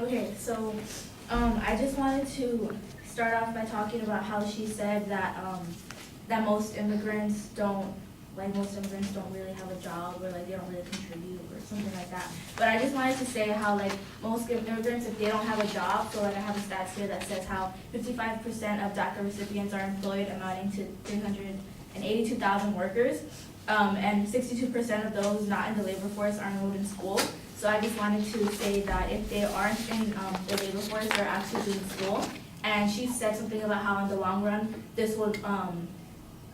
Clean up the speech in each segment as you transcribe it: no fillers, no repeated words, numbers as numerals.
Okay, so I just wanted to start off by talking about how she said that that most immigrants don't really have a job, or like they don't really contribute or something like that. But I just wanted to say how like most immigrants, if they don't have a job, so like I have a stats here that says how 55% of DACA recipients are employed, amounting to 382,000 workers, and 62% of those not in the labor force are enrolled in school. So I just wanted to say that if they aren't in the labor force, they're actually doing school. And she said something about how in the long run, this would,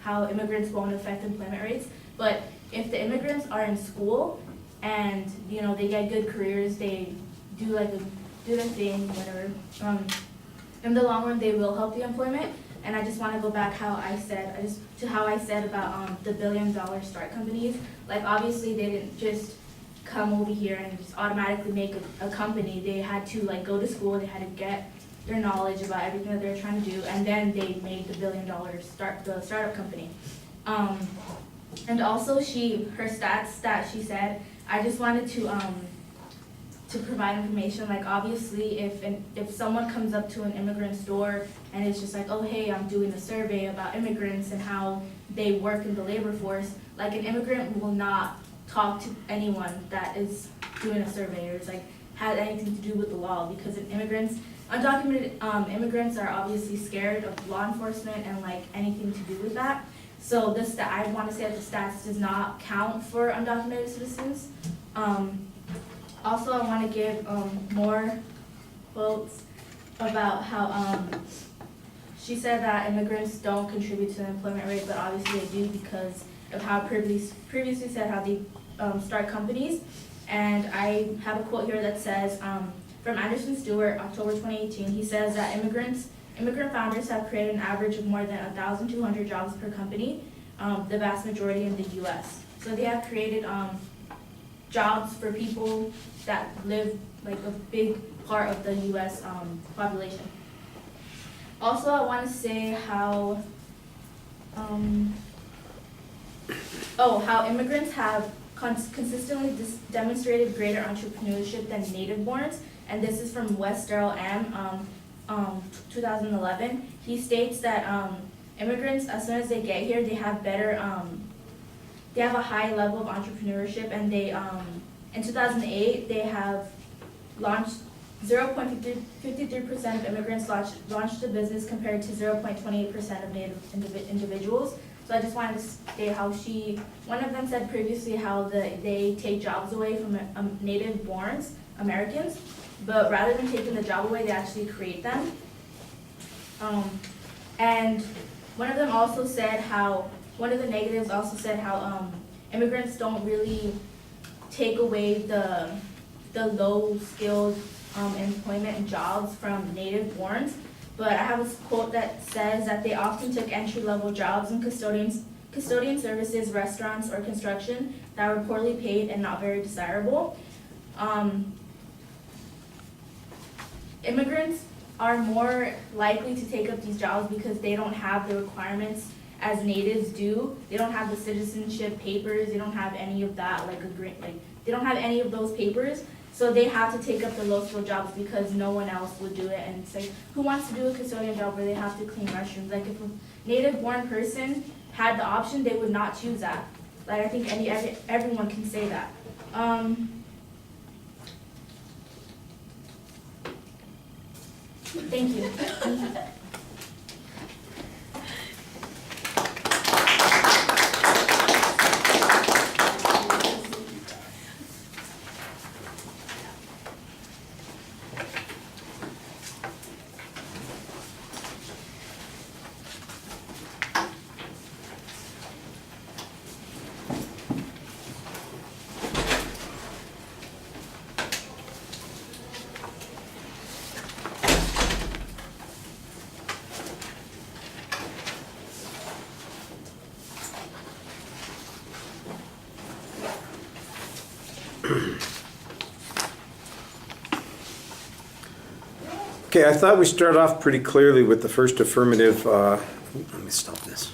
how immigrants won't affect employment rates. But if the immigrants are in school and, you know, they get good careers, they do do their thing, whatever, in the long run, they will help the employment. And I just want to go back how I said about the $1 billion start companies. Like obviously they didn't just come over here and just automatically make a company. They had to like go to school, they had to get their knowledge about everything that they're trying to do, and then they made the $1 billion startup company. And also her stats that she said, I just wanted to provide information. Like obviously if someone comes up to an immigrant store and it's just like, oh hey, I'm doing a survey about immigrants and how they work in the labor force, like an immigrant will not talk to anyone that is doing a survey or is like has anything to do with the law, because undocumented immigrants are obviously scared of law enforcement and like anything to do with that. So I want to say that the stats does not count for undocumented citizens. Also, I want to give more quotes about how she said that immigrants don't contribute to the employment rate, but obviously they do because of how previously said how they start companies. And I have a quote here that says, from Anderson Stewart, October 2018, he says that immigrant founders have created an average of more than 1,200 jobs per company, the vast majority in the US. So they have created jobs for people that live like a big part of the US population. Also, I want to say how how immigrants have consistently demonstrated greater entrepreneurship than native-borns, and this is from West Daryl M. 2011. He states that immigrants, as soon as they get here, they have they have a high level of entrepreneurship, and they in 2008 they have launched 0.53% of immigrants launched a business compared to 0.28% of native individuals. So I just wanted to state how one of them said previously how they take jobs away from native-born Americans, but rather than taking the job away, they actually create them. And one of them also said how, one of the negatives also said how immigrants don't really take away the low-skilled employment and jobs from native-borns. But I have a quote that says that they often took entry-level jobs in custodian services, restaurants, or construction that were poorly paid and not very desirable. Immigrants are more likely to take up these jobs because they don't have the requirements as natives do. They don't have the citizenship papers. They don't have any of that, they don't have any of those papers. So they have to take up the low-skilled jobs because no one else would do it. And it's like, who wants to do a custodian job where they have to clean restrooms? Like if a native-born person had the option, they would not choose that. Like I think everyone can say that. Thank you. Okay, I thought we started off pretty clearly with the first affirmative. Let me stop this.